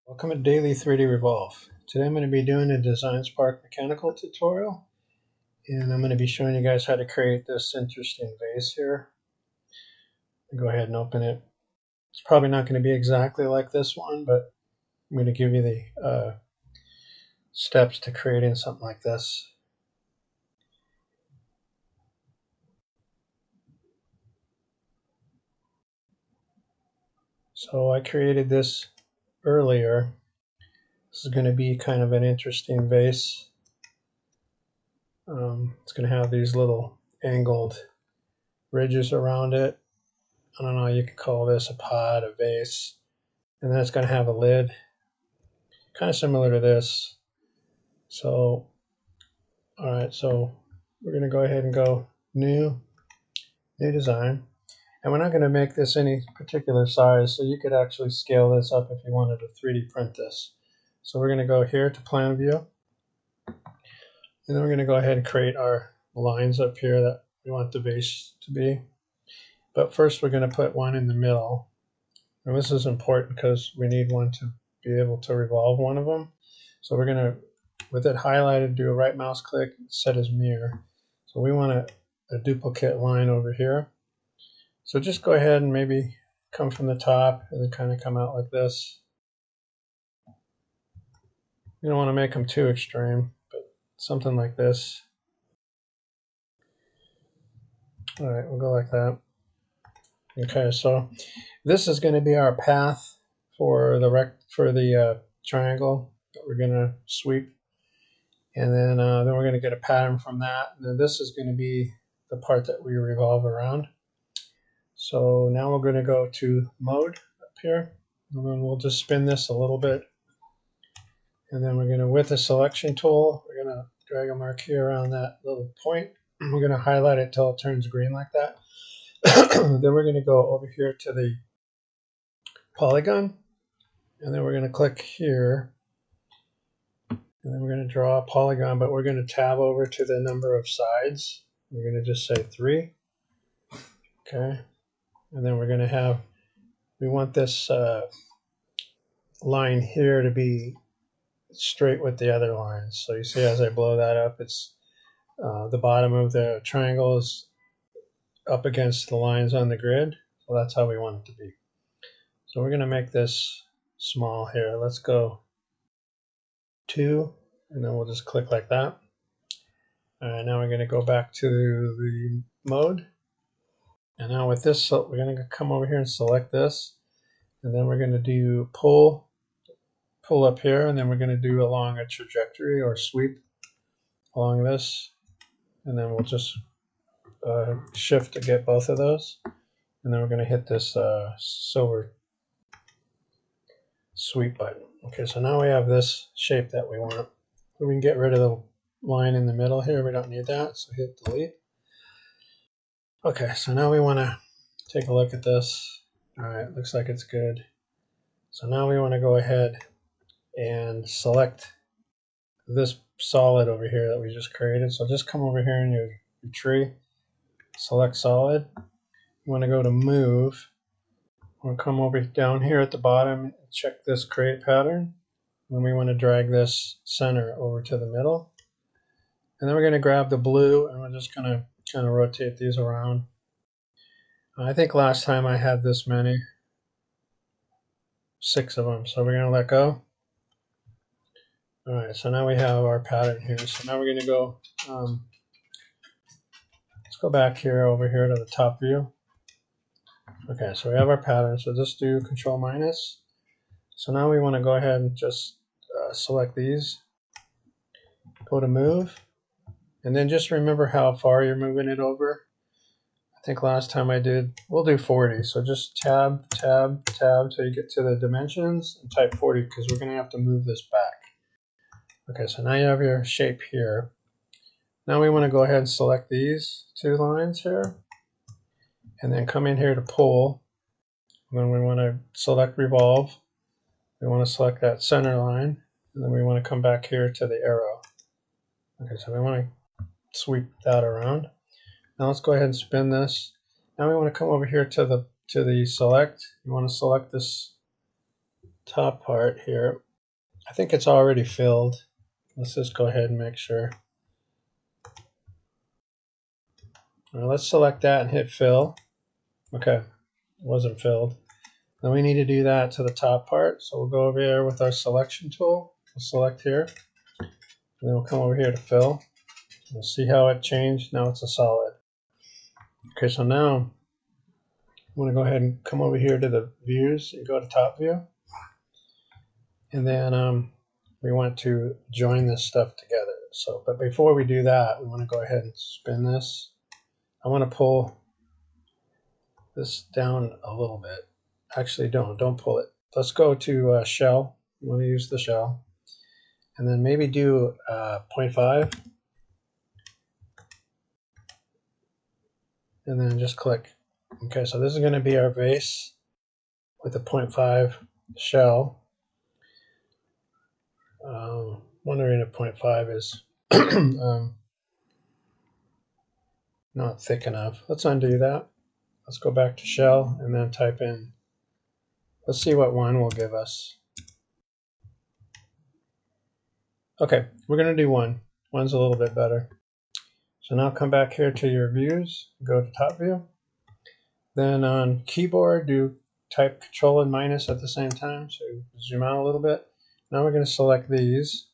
Welcome to Daily 3D Revolve. Today I'm going to be doing a Design Spark mechanical tutorial, and I'm going to be showing you guys how to create this interesting vase here. Go ahead and open it. It's probably not going to be exactly like this one, but I'm going to give you the steps to creating something like this. So I created this earlier. This is going to be kind of an interesting vase. It's going to have these little angled ridges around it. I don't know, you could call this a pot, a vase. And then it's going to have a lid, kind of similar to this. So, all right, so we're going to go ahead and go new design. And we're not going to make this any particular size, so you could actually scale this up if you wanted to 3D print this. So we're going to go here to plan view. And then we're going to go ahead and create our lines up here that we want the vase to be. But first we're going to put one in the middle. And this is important because we need one to be able to revolve one of them. So we're going to, with it highlighted, do a right mouse click, set as mirror. So we want a duplicate line over here. So just go ahead and maybe come from the top and then kind of come out like this. You don't want to make them too extreme, but something like this. All right, we'll go like that. Okay, so this is going to be our path for the triangle that we're going to sweep. And then we're going to get a pattern from that. And then this is going to be the part that we revolve around. So now we're going to go to mode up here. And then we'll just spin this a little bit. And then we're going to, with the selection tool, we're going to drag a mark here around that little point. We're going to highlight it till it turns green like that. Then we're going to go over here to the polygon. And then we're going to click here. And then we're going to draw a polygon, but we're going to tab over to the number of sides. We're going to just say 3. Okay. And then we're going to have, we want this line here to be straight with the other lines. So you see as I blow that up, it's the bottom of the triangle is up against the lines on the grid. So that's how we want it to be. So we're going to make this small here. Let's go 2, and then we'll just click like that. All right, now we're going to go back to the mode. And now with this, so we're going to come over here and select this. And then we're going to do pull up here, and then we're going to do along a trajectory or sweep along this. And then we'll just shift to get both of those. And then we're going to hit this silver sweep button. Okay, so now we have this shape that we want. We can get rid of the line in the middle here. We don't need that, so hit delete. Okay, so now we want to take a look at this. All right, looks like it's good. So now we want to go ahead and select this solid over here that we just created. So just come over here in your tree, select solid. You want to go to move. We'll come over down here at the bottom, check this create pattern. And we want to drag this center over to the middle. And then we're going to grab the blue and we're just going to kind of rotate these around. I think last time I had this many, 6 of them. So we're going to let go. All right, so now we have our pattern here. So now we're going to go, let's go back here over here to the top view. Okay, so we have our pattern. So just do Control minus. So now we want to go ahead and just select these, go to move, and then just remember how far you're moving it over. I think last time I did, we'll do 40. So just tab, tab, tab till you get to the dimensions and type 40 because we're going to have to move this back. Okay, so now you have your shape here. Now we want to go ahead and select these 2 lines here and then come in here to pull. And then we want to select revolve. We want to select that center line and then we want to come back here to the arrow. Okay, so we want to sweep that around. Now let's go ahead and spin this. Now we want to come over here to the select. You want to select this top part here. I think it's already filled. Let's just go ahead and make sure. Now let's select that and hit fill. Okay, it wasn't filled. Then we need to do that to the top part. So we'll go over here with our selection tool. We'll select here. And then we'll come over here to fill. We'll see how it changed. Now it's a solid. Okay, so now I'm going to go ahead and come over here to the views and go to top view. And then we want to join this stuff together. So, but before we do that, we want to go ahead and spin this. I want to pull this down a little bit. Actually, don't pull it. Let's go to shell. We want to use the shell. And then maybe do 0.5. And then just click. Okay, so this is going to be our vase with a 0.5 shell. Wondering if 0.5 is not thick enough. Let's undo that. Let's go back to shell and then type in, let's see what 1 will give us. Okay, we're going to do 1. 1's a little bit better. So now come back here to your views, go to top view. Then on keyboard, do type Control and minus at the same time. So zoom out a little bit. Now we're going to select these.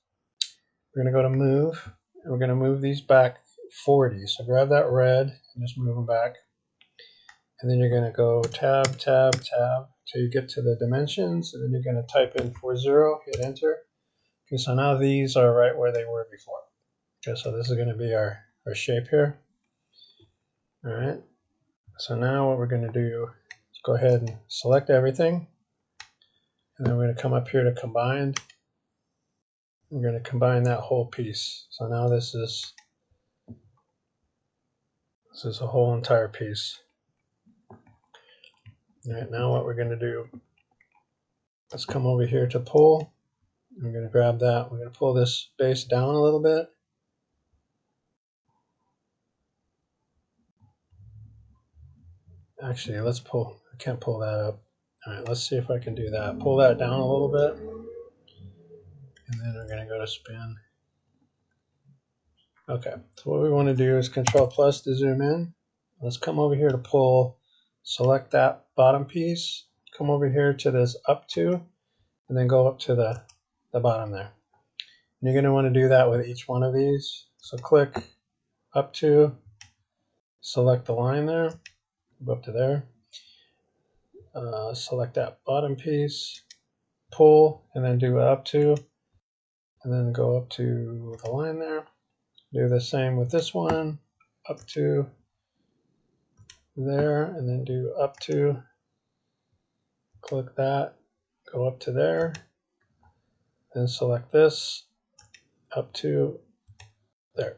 We're going to go to move, and we're going to move these back 40. So grab that red and just move them back. And then you're going to go tab, tab, tab till you get to the dimensions. And then you're going to type in 40, hit enter. Okay, so now these are right where they were before. Okay, so this is going to be our shape here. All right. So now what we're going to do is go ahead and select everything. And then we're going to come up here to combine. We're going to combine that whole piece. So now this is a whole entire piece. All right, now what we're going to do, let's come over here to pull. I'm going to grab that. We're going to pull this base down a little bit. Actually, let's pull. I can't pull that up. All right, let's see if I can do that. Pull that down a little bit. And then we're going to go to spin. Okay, so what we want to do is Control plus to zoom in. Let's come over here to pull, select that bottom piece, come over here to this up to, and then go up to the bottom there. And you're going to want to do that with each one of these. So click up to, select the line there, go up to there, select that bottom piece, pull, and then do up to, and then go up to the line there. Do the same with this one, up to there, and then do up to, click that, go up to there, then select this, up to there.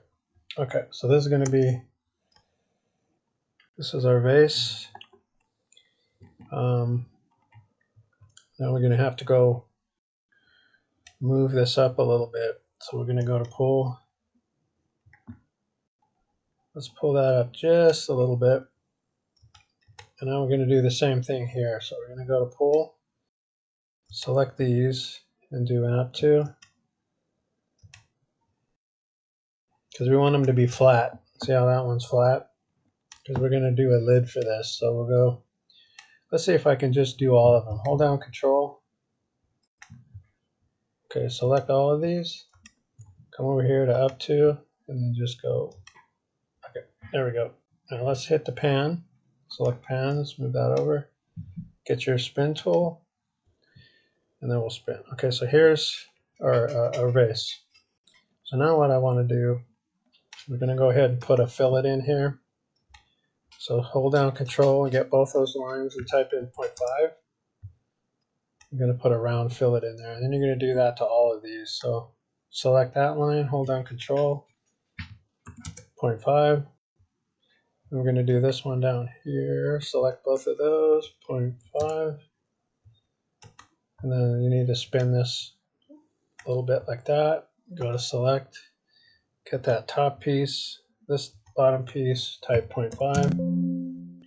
Okay, so this is going to be, this is our vase. Now we're going to have to go move this up a little bit. So we're going to go to pull. Let's pull that up just a little bit. And now we're going to do the same thing here. So we're going to go to pull, select these, and do an up to. Because we want them to be flat. See how that one's flat? Because we're going to do a lid for this. So we'll go, let's see if I can just do all of them. Hold down Control. Okay, select all of these. Come over here to up to, and then just go. Okay, there we go. Now let's hit the pan. Select pan, let's move that over. Get your spin tool, and then we'll spin. Okay, so here's our vase. So now what I want to do, we're going to go ahead and put a fillet in here. So hold down Control and get both those lines and type in 0.5. I'm going to put a round fillet in there, and then you're going to do that to all of these. So select that line, hold down Control, 0.5. And we're going to do this one down here. Select both of those, 0.5. And then you need to spin this a little bit like that. Go to select, get that top piece, this bottom piece, type 0.5.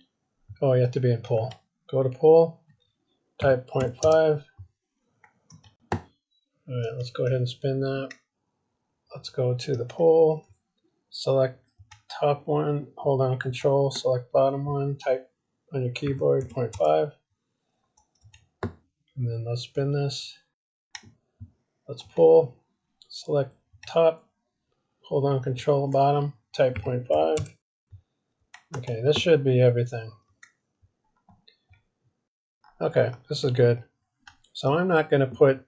Oh, you have to be in pull. Go to pull, type 0.5. All right, let's go ahead and spin that. Let's go to the pole, select top one, hold on control, select bottom one, type on your keyboard 0.5, and then let's spin this. Let's pull, select top, hold on control bottom, type 0.5. Okay, this should be everything. Okay, this is good. So I'm not going to put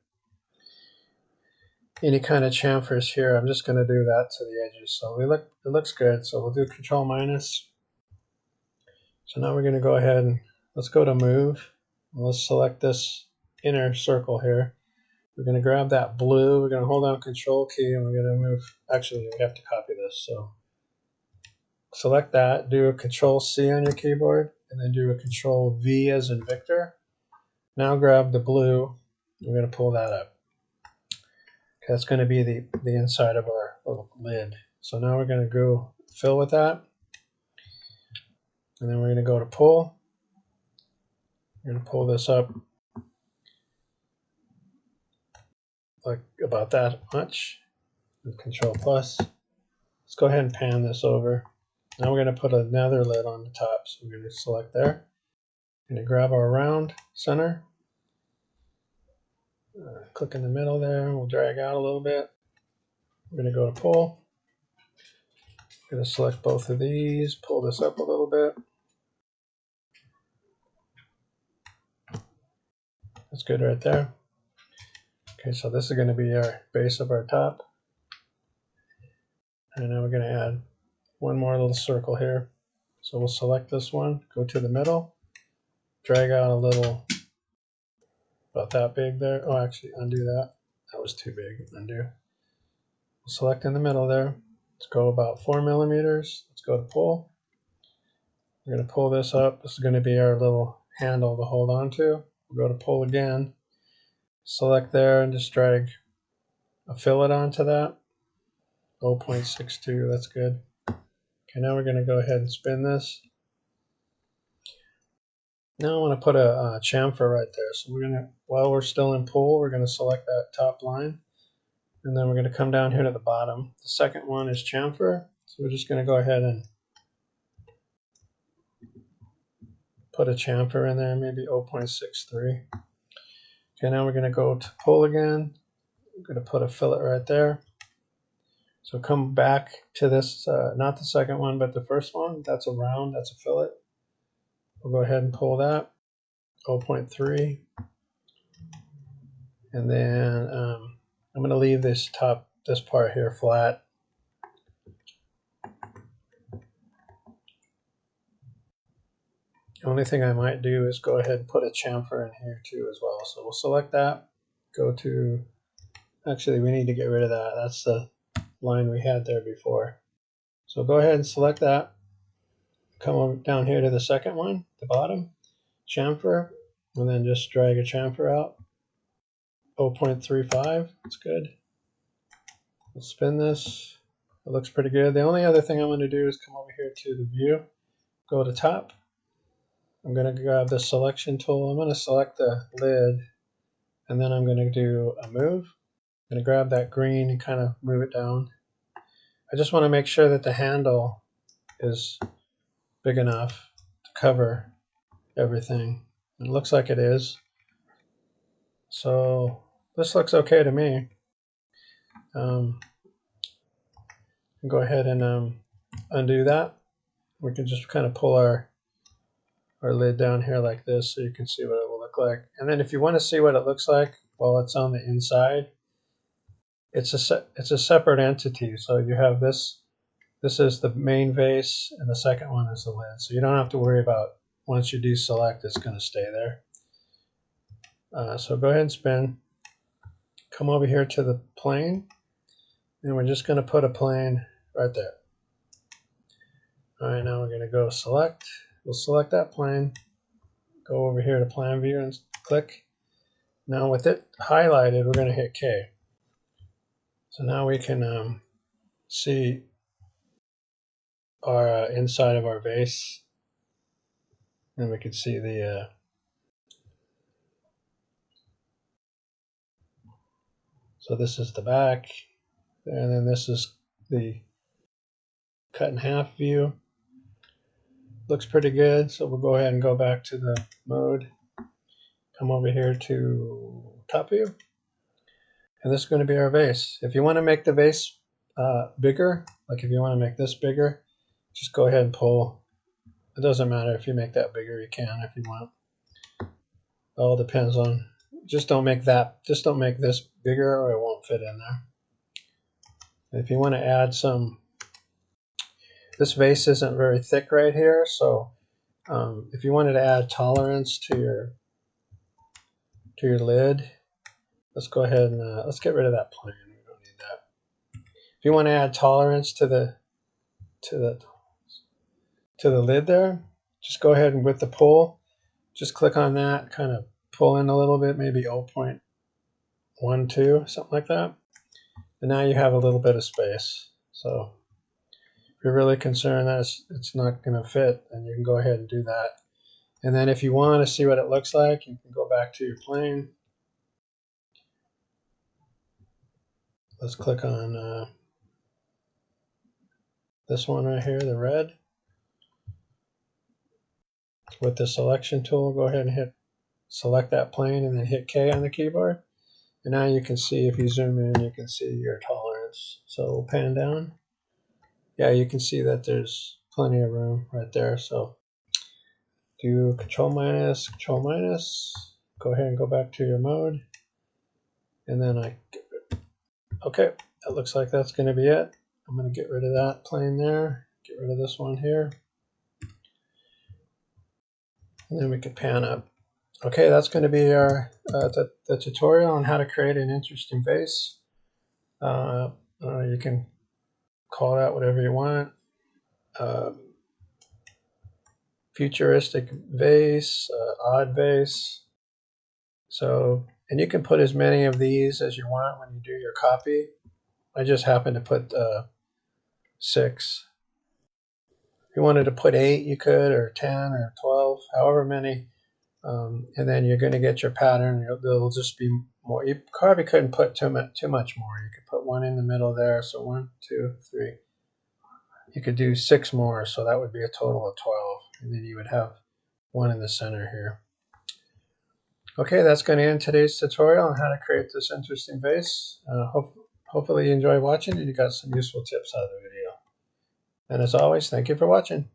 any kind of chamfers here. I'm just going to do that to the edges. So it looks good. So we'll do control minus. So now we're going to go ahead and let's go to move. Let's select this inner circle here. We're going to grab that blue. We're going to hold down control key and we're going to move. Actually, we have to copy this. So select that, do a control C on your keyboard, and then do a control V as in Victor. Now grab the blue. We're going to pull that up. Okay, that's going to be the inside of our little lid. So now we're going to go fill with that. And then we're going to go to pull. We're going to pull this up like about that much. With control plus. Let's go ahead and pan this over. Now we're going to put another lid on the top. So we're going to select there. We're going to grab our round center. Click in the middle there. We'll drag out a little bit. We're going to go to pull. We're going to select both of these. Pull this up a little bit. That's good right there. Okay, so this is going to be our base of our top. And now we're going to add one more little circle here. So we'll select this one, go to the middle, drag out a little, about that big there. Oh, actually, undo that. That was too big. Undo. We'll select in the middle there. Let's go about 4 millimeters. Let's go to pull. We're going to pull this up. This is going to be our little handle to hold on to. We'll go to pull again. Select there and just drag a fillet onto that. 0.62, that's good. Okay, now we're going to go ahead and spin this. Now I want to put a chamfer right there. So we're going to, while we're still in pull, we're going to select that top line. And then we're going to come down here to the bottom. The second one is chamfer. So we're just going to go ahead and put a chamfer in there, maybe 0.63. Okay, now we're going to go to pull again. We're going to put a fillet right there. So come back to this, not the second one, but the first one. That's a round, that's a fillet. We'll go ahead and pull that, 0.3. And then I'm going to leave this part here flat. The only thing I might do is go ahead and put a chamfer in here too as well. So we'll select that, go to, actually we need to get rid of that. That's the line we had there before. So go ahead and select that. Come over down here to the second one, the bottom, chamfer, and then just drag a chamfer out. 0.35, that's good. We'll spin this. It looks pretty good. The only other thing I'm going to do is come over here to the view, go to top. I'm going to grab the selection tool. I'm going to select the lid, and then I'm going to do a move. I'm going to grab that green and kind of move it down. I just want to make sure that the handle is big enough to cover everything. It looks like it is. So this looks okay to me. Go ahead and undo that. We can just kind of pull our lid down here like this so you can see what it will look like. And then if you want to see what it looks like while it's on the inside, it's a separate entity. So you have this is the main vase and the second one is the lid. So you don't have to worry about once you deselect, it's going to stay there. So go ahead and spin. Come over here to the plane, and we're just going to put a plane right there. All right, now we're going to go select. We'll select that plane. Go over here to plan view and click. Now with it highlighted, we're going to hit K. So now we can see our inside of our vase, and we can see the So this is the back, and then this is the cut in half view. Looks pretty good, so we'll go ahead and go back to the mode. Come over here to top view, and this is going to be our vase. If you want to make the vase bigger, like if you want to make this bigger, just go ahead and pull. It doesn't matter if you make that bigger, you can if you want. It all depends on, just don't make this bigger or it won't fit in there. If you want to add some, this vase isn't very thick right here, so if you wanted to add tolerance to your lid, let's go ahead and let's get rid of that plane. We don't need that. If you want to add tolerance to the lid there, just go ahead and with the pull, just click on that, kind of pull in a little bit, maybe 0.12, something like that. And now you have a little bit of space. So if you're really concerned that it's not going to fit, then you can go ahead and do that. And then if you want to see what it looks like, you can go back to your plane. Let's click on this one right here, the red. With the selection tool, go ahead and select that plane and then hit K on the keyboard. And now you can see, if you zoom in, you can see your tolerance. So we'll pan down. Yeah, you can see that there's plenty of room right there. So do Control minus, go ahead and go back to your mode. And then okay, that looks like that's going to be it. I'm going to get rid of that plane there, get rid of this one here. And then we can pan up. Okay, that's going to be our the tutorial on how to create an interesting vase. You can call that whatever you want. Futuristic vase, odd vase. So, and you can put as many of these as you want when you do your copy. I just happen to put 6. If you wanted to put 8, you could, or 10, or 12, however many. And then you're going to get your pattern. There'll just be more. You probably couldn't put too much more. You could put 1 in the middle there. So 1, 2, 3. You could do 6 more. So that would be a total of 12. And then you would have 1 in the center here. Okay, that's going to end today's tutorial on how to create this interesting vase. Hopefully you enjoy watching and you got some useful tips out of the video. And as always, thank you for watching.